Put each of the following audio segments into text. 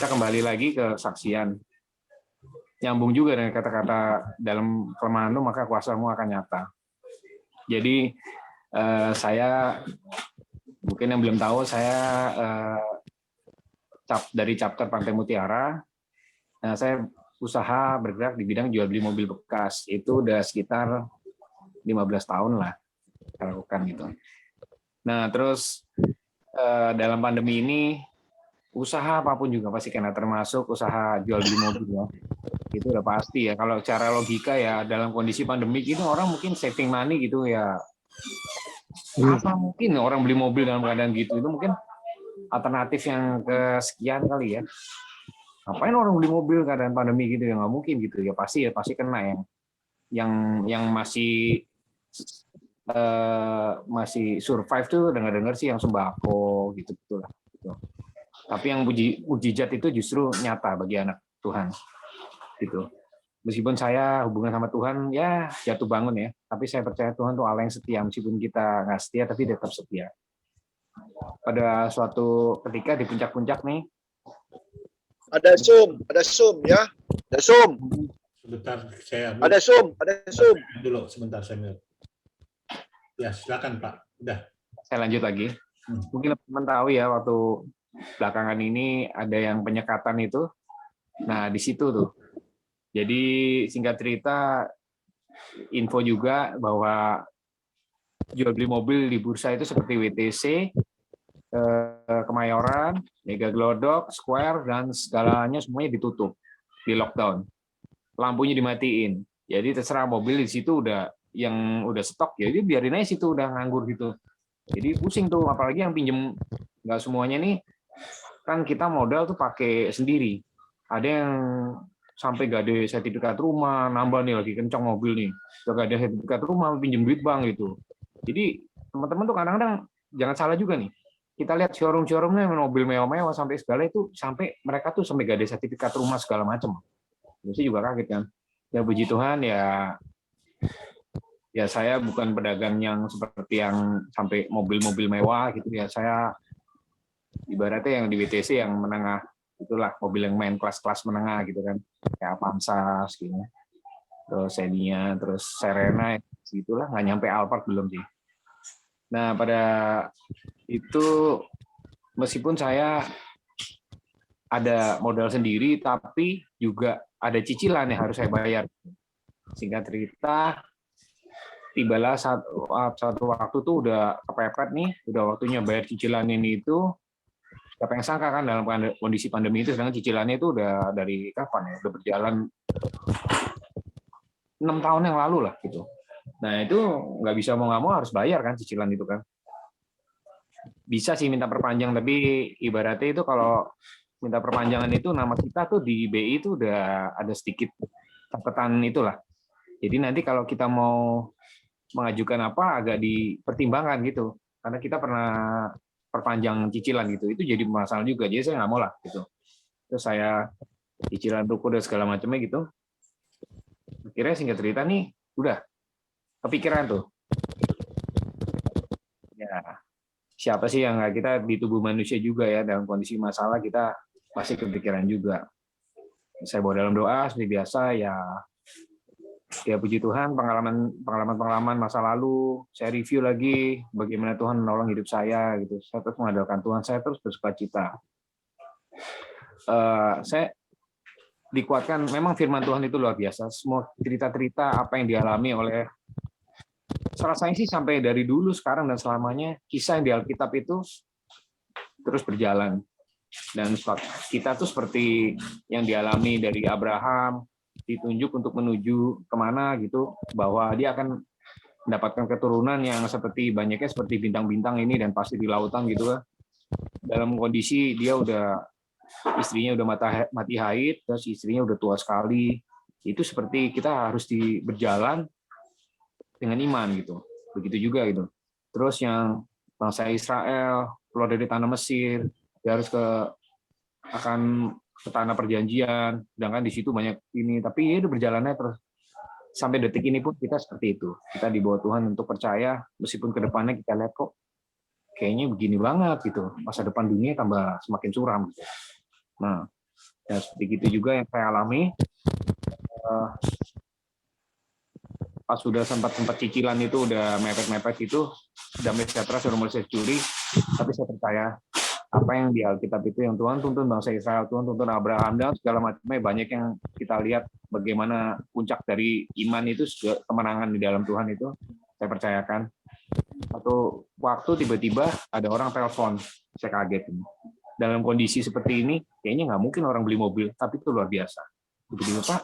kita kembali lagi ke kesaksian. Nyambung juga dengan kata-kata dalam kelemahanmu maka kuasamu akan nyata. Jadi saya mungkin yang belum tahu, saya dari chapter Pantai Mutiara. Nah, saya usaha bergerak di bidang jual beli mobil bekas. Itu udah sekitar 15 tahun lah lakukan gitu. Nah, terus dalam pandemi ini usaha apapun juga pasti kena, termasuk usaha jual beli mobil ya. Itu udah pasti ya. Kalau cara logika ya dalam kondisi pandemi itu orang mungkin saving money gitu ya. Apa mungkin orang beli mobil dalam keadaan gitu? Itu mungkin alternatif yang kesekian kali ya. Ngapain orang beli mobil keadaan pandemi gitu ya, nggak mungkin gitu ya, pasti kena yang masih survive tuh dengar sih yang sembako gitu lah gitu. Tapi yang mujizat itu justru nyata bagi anak Tuhan gitu. Meskipun saya hubungan sama Tuhan ya jatuh bangun ya, tapi saya percaya Tuhan tuh Allah yang setia, meskipun kita nggak setia tapi tetap setia. Pada suatu ketika di puncak-puncak nih, ada Zoom ya, ada Zoom. Sebentar saya ada Zoom dulu sebentar saya. Ya silakan Pak. Udah. Saya lanjut lagi. Mungkin teman tahu ya waktu belakangan ini ada yang penyekatan itu. Nah di situ tuh. Jadi singkat cerita info juga bahwa jual beli mobil di bursa itu seperti WTC, Kemayoran, Mega Glodok, Square, dan segalanya semuanya ditutup, di lockdown. Lampunya dimatiin. Jadi terserah mobil di situ yang udah stok, jadi biarin aja situ udah nganggur gitu. Jadi pusing tuh, apalagi yang pinjem nggak semuanya nih, kan kita modal tuh pakai sendiri. Ada yang sampai gak ada sertifikat rumah, nambah nih lagi kencang mobil nih, gak ada sertifikat rumah, pinjem duit bank gitu. Jadi teman-teman tuh kadang-kadang jangan salah juga nih. Kita lihat showroom-showroomnya mobil mewah-mewah sampai segala itu, sampai mereka tuh sampai gak ada sertifikat rumah segala macam. Saya juga kaget kan. Ya puji Tuhan ya saya bukan pedagang yang seperti yang sampai mobil-mobil mewah gitu ya. Saya ibaratnya yang di WTC yang menengah itulah, mobil yang main kelas-kelas menengah gitu kan, kayak Avanza gitu, terus Xenia, terus Serena gitulah, nggak nyampe Alphard belum sih. Nah pada itu meskipun saya ada modal sendiri, tapi juga ada cicilan yang harus saya bayar. Singkat cerita, tibalah satu waktu tuh udah kepepet nih, udah waktunya bayar cicilan ini itu. Siapa yang sangka kan dalam kondisi pandemi itu, sedangkan cicilannya itu udah dari kapan ya, udah berjalan 6 tahun yang lalu lah gitu. Nah itu nggak bisa mau nggak mau harus bayar kan cicilan itu kan. Bisa sih minta perpanjang, tapi ibaratnya itu kalau minta perpanjangan itu nama kita tuh di BI itu udah ada sedikit catatan itulah. Jadi nanti kalau kita mau mengajukan apa agak dipertimbangkan gitu. Karena kita pernah perpanjang cicilan gitu, itu jadi masalah juga. Jadi saya nggak mau lah gitu. Terus saya cicilan ruko dan segala macamnya gitu. Akhirnya singkat cerita nih, udah kepikiran tuh. Ya, siapa sih yang nggak, kita di tubuh manusia juga ya, dalam kondisi masalah kita pasti kepikiran juga. Saya bawa dalam doa seperti biasa ya puji Tuhan, pengalaman masa lalu saya review lagi bagaimana Tuhan menolong hidup saya gitu. Saya terus mengandalkan Tuhan, saya terus bersukacita. Saya dikuatkan, memang firman Tuhan itu luar biasa. Semua cerita-cerita apa yang dialami oleh, salah saya sih sampai dari dulu, sekarang dan selamanya, kisah yang di Alkitab itu terus berjalan. Dan kita tuh seperti yang dialami dari Abraham, ditunjuk untuk menuju kemana gitu, bahwa dia akan mendapatkan keturunan yang banyaknya seperti bintang-bintang ini dan pasti di lautan gitu kan. Dalam kondisi dia istrinya udah mati haid, terus istrinya udah tua sekali. Itu seperti kita harus berjalan dengan iman gitu. Begitu juga gitu. Terus yang bangsa Israel keluar dari tanah Mesir, dia harus akan ke tanah perjanjian, sedangkan di situ banyak ini, tapi itu berjalannya terus sampai detik ini pun kita seperti itu. Kita dibawa Tuhan untuk percaya, meskipun ke depannya kita lihat kok kayaknya begini banget gitu, masa depan dunia tambah semakin suram gitu. Nah Dan seperti itu juga yang saya alami. Pas sudah sempat cicilan itu udah mepet-mepet itu, damai sejahtera sudah mulai saya curi, tapi saya percaya apa yang di Alkitab itu yang Tuhan tuntun bangsa Israel, Tuhan tuntun Abraham dan segala macamnya, banyak yang kita lihat bagaimana puncak dari iman itu kemenangan di dalam Tuhan itu saya percayakan. Satu waktu tiba-tiba ada orang telepon, saya kaget. Dalam kondisi seperti ini kayaknya nggak mungkin orang beli mobil, tapi itu luar biasa. Tiba-tiba, Pak.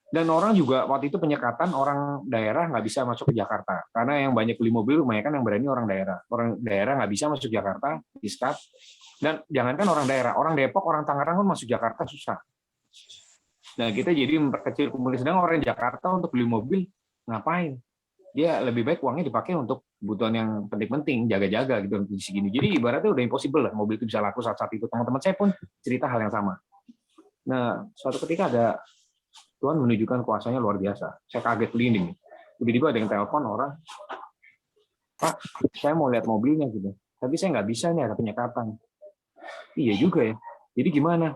Dan orang juga waktu itu penyekatan, orang daerah nggak bisa masuk ke Jakarta karena yang banyak beli mobil kebanyakan yang berani orang daerah nggak bisa masuk Jakarta, di-start. Dan jangankan orang daerah, orang Depok, orang Tangerang pun masuk Jakarta susah. Nah, kita jadi memperkecil komunitas. Sedang orang Jakarta untuk beli mobil ngapain? Dia lebih baik uangnya dipakai untuk kebutuhan yang penting-penting, jaga-jaga gitu di segini. Jadi ibaratnya udah impossible lah mobil itu bisa laku saat itu. Teman-teman saya pun cerita hal yang sama. Nah, suatu ketika ada Tuhan menunjukkan kuasanya luar biasa. Saya kaget merinding. Tiba-tiba ada yang telepon orang, Pak, saya mau lihat mobilnya gitu. Tapi saya nggak bisa nih, ada penyekatan. Iya juga ya. Jadi gimana?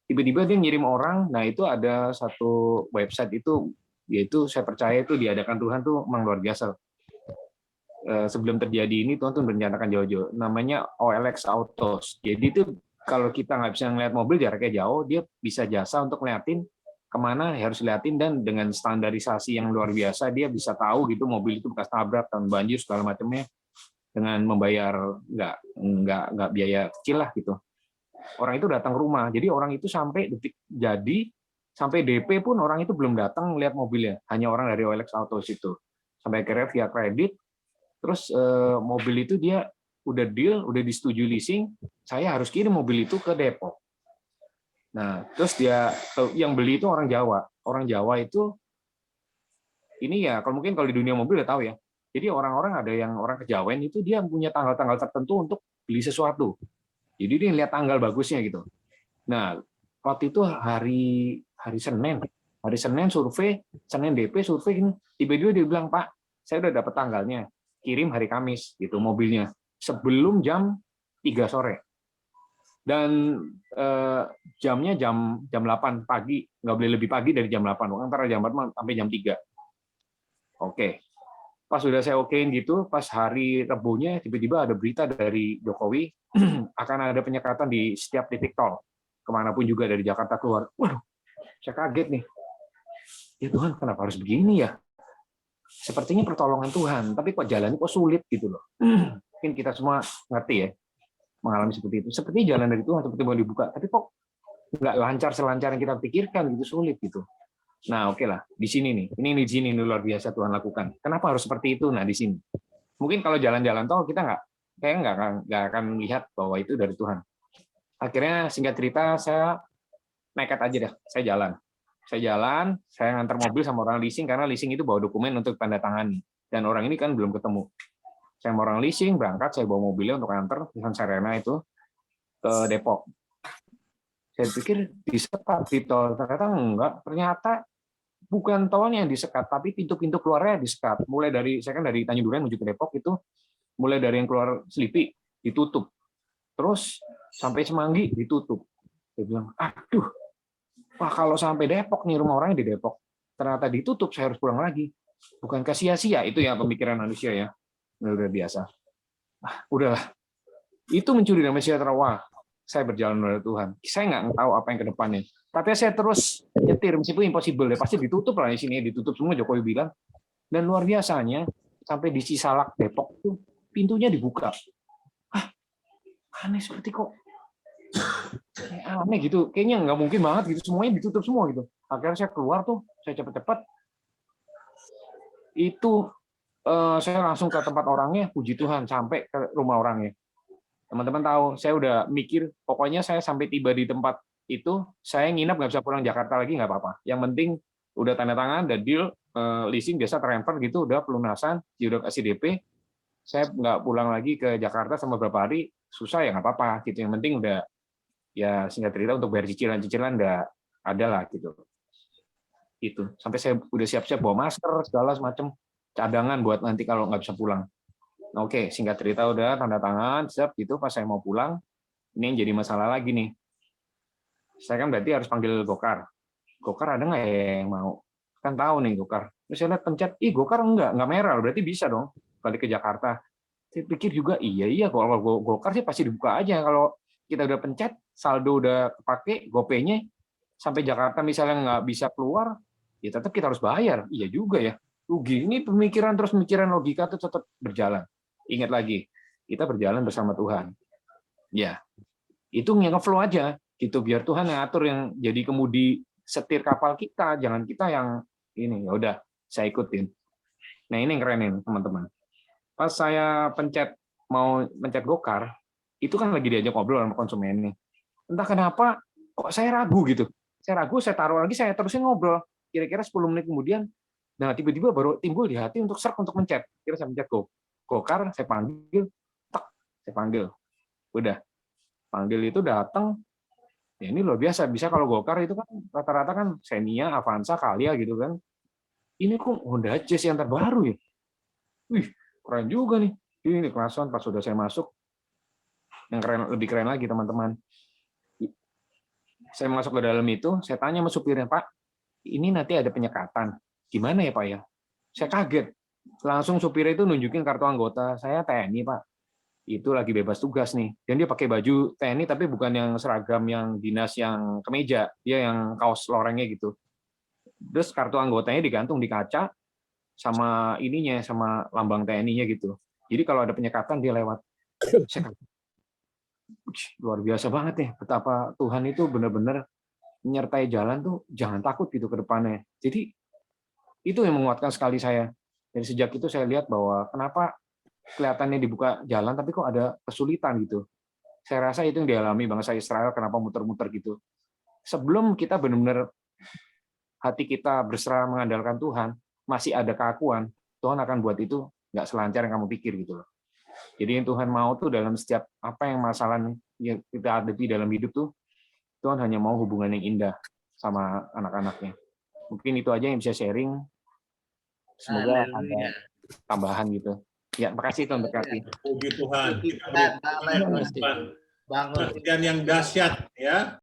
Tiba-tiba dia ngirim orang. Nah itu ada satu website itu, yaitu saya percaya itu diadakan Tuhan tuh memang luar biasa. Sebelum terjadi ini Tuhan tuh berencanakan jauh-jauh. Namanya OLX Autos. Jadi itu kalau kita nggak bisa ngeliat mobil jaraknya jauh, dia bisa jasa untuk ngeliatin kemana harus liatin, dan dengan standarisasi yang luar biasa dia bisa tahu gitu mobil itu bekas tabrak, tahun banjir segala macamnya, dengan membayar nggak biaya kecil lah gitu. Orang itu datang ke rumah, jadi orang itu sampai detik jadi sampai DP pun orang itu belum datang lihat mobilnya, hanya orang dari OLX Autos itu. Sampai akhirnya via kredit, terus mobil itu dia udah deal, udah disetujui leasing, saya harus kirim mobil itu ke Depok. Nah, terus dia yang beli itu orang Jawa. Orang Jawa itu ini ya, kalau mungkin kalau di dunia mobil udah tahu ya. Jadi orang-orang ada yang orang Kejawen itu dia punya tanggal-tanggal tertentu untuk beli sesuatu. Jadi dia lihat tanggal bagusnya gitu. Nah, waktu itu hari Senin survei, Senin DP survei, tiba-tiba dia bilang, Pak, saya udah dapat tanggalnya, kirim hari Kamis gitu mobilnya, sebelum jam 3 sore. Dan jamnya jam 8 pagi, nggak boleh lebih pagi dari jam 8, antara jam 4 sampai jam 3. Oke. Pas sudah saya okein gitu, pas hari Rebunya tiba-tiba ada berita dari Jokowi akan ada penyekatan di setiap titik tol, kemanapun juga dari Jakarta keluar. Waduh, saya kaget nih. Ya Tuhan, kenapa harus begini ya? Sepertinya pertolongan Tuhan, tapi kok jalannya kok sulit gitu loh. Mungkin kita semua ngerti ya, mengalami seperti itu. Seperti jalan dari Tuhan, seperti mau dibuka, tapi kok nggak lancar selancar yang kita pikirkan, gitu sulit gitu. Nah, oke lah, di sini nih, ini di sini luar biasa Tuhan lakukan. Kenapa harus seperti itu? Nah, di sini. Mungkin kalau jalan-jalan tol kita nggak akan lihat bahwa itu dari Tuhan. Akhirnya singkat cerita saya nekat aja dah, saya ngantar mobil sama orang leasing karena leasing itu bawa dokumen untuk tanda tangani. Dan orang ini kan belum ketemu. Saya mau orang leasing berangkat, saya bawa mobilnya untuk nganter Nissan Serena itu ke Depok. Saya pikir disekat di tol, ternyata enggak. Ternyata bukan tolnya yang disekat, tapi pintu-pintu keluarnya disekat. Mulai dari saya kan dari Tanjung Duren menuju ke Depok itu, mulai dari yang keluar Selipi ditutup, terus sampai Semanggi ditutup. Saya bilang, aduh, wah kalau sampai Depok nih, rumah orangnya di Depok, ternyata ditutup, saya harus pulang lagi. Bukankah sia-sia? Itu ya pemikiran manusia ya, udah biasa. Udahlah, itu mencuri damai sejahtera. Wah, saya berjalan oleh Tuhan. Saya nggak tahu apa yang ke depannya. Tapi saya terus nyetir, meskipun impossible ya, pasti ditutup lah di sini, ditutup semua Jokowi bilang. Dan luar biasanya sampai di Cisalak Depok tuh pintunya dibuka. Aneh seperti kok aneh gitu, kayaknya nggak mungkin banget gitu, semuanya ditutup semua gitu. Akhirnya saya keluar tuh, saya cepat-cepat itu saya langsung ke tempat orangnya, puji Tuhan sampai ke rumah orangnya. Teman-teman tahu, saya udah mikir, pokoknya saya sampai tiba di tempat itu, saya nginap nggak bisa pulang Jakarta lagi nggak apa-apa. Yang penting udah tanda tangan, udah deal, leasing biasa transfer gitu, udah pelunasan, udah kasih DP, saya nggak pulang lagi ke Jakarta sama beberapa hari, susah ya nggak apa-apa gitu. Yang penting udah ya singkat cerita untuk bayar cicilan udah ada lah gitu. Itu sampai saya udah siap-siap bawa masker segala semacam cadangan buat nanti kalau nggak bisa pulang. Oke, singkat cerita udah tanda tangan siap gitu. Pas saya mau pulang, ini yang jadi masalah lagi nih. Saya kan berarti harus panggil Gokar. Gokar ada nggak ya yang mau? Kan tahu nih Gokar. Terus saya lihat pencet, Gokar nggak merah, berarti bisa dong balik ke Jakarta. Saya pikir juga iya kalau Gokar sih pasti dibuka aja. Kalau kita udah pencet, saldo udah kepake, GoPay-nya sampai Jakarta misalnya nggak bisa keluar, ya tetap kita harus bayar. Iya juga ya. Rugi. Ini pemikiran logika itu tetap berjalan. Ingat lagi, kita berjalan bersama Tuhan. Ya, itu yang flow aja gitu, biar Tuhan yang atur, yang jadi kemudi setir kapal kita, jangan kita yang ini. Ya udah, saya ikutin. Nah, ini yang kerenin teman-teman. Pas saya mau pencet Gokar, itu kan lagi diajak ngobrol sama konsumen ini. Entah kenapa kok saya ragu gitu. Saya ragu, saya taruh lagi, saya terusin ngobrol. Kira-kira 10 menit kemudian, nah tiba-tiba baru timbul di hati untuk untuk mencet. Kira saya mencet Gokar, saya panggil, saya panggil. Udah. Panggil itu datang. Ya ini luar biasa. Bisa kalau Gokar itu kan rata-rata kan Xenia, Avanza, Kalia gitu kan. Ini kok Honda Jazz yang terbaru ya. Wih, keren juga nih. Ini kelasan pas sudah saya masuk. Yang keren, lebih keren lagi teman-teman. Saya masuk ke dalam itu, saya tanya sama supirnya, Pak, ini nanti ada penyekatan. Gimana ya Pak ya? Saya kaget. Langsung supirnya itu nunjukin kartu anggota. Saya TNI Pak. Itu lagi bebas tugas nih. Dan dia pakai baju TNI tapi bukan yang seragam yang dinas yang kemeja. Dia yang kaos lorengnya gitu. Terus kartu anggotanya digantung di kaca sama ininya, sama lambang TNI-nya gitu. Jadi kalau ada penyekatan dia lewat. Saya kaget. Luar biasa banget nih. Betapa Tuhan itu benar-benar menyertai jalan tuh, jangan takut gitu ke depannya. Jadi itu yang menguatkan sekali saya. Dari sejak itu saya lihat bahwa kenapa kelihatannya dibuka jalan tapi kok ada kesulitan gitu. Saya rasa itu yang dialami bangsa Israel, kenapa muter-muter gitu. Sebelum kita benar-benar hati kita berserah mengandalkan Tuhan, masih ada keakuan, Tuhan akan buat itu nggak selancar yang kamu pikir gitu loh. Jadi yang Tuhan mau tuh dalam setiap apa yang masalah yang kita hadapi dalam hidup tuh, Tuhan hanya mau hubungan yang indah sama anak-anaknya. Mungkin itu aja yang bisa sharing. Semoga ada tambahan gitu. Ya, makasih Tuhan berkati. Puji Tuhan. Kita beri Tuhan. Yang dahsyat ya.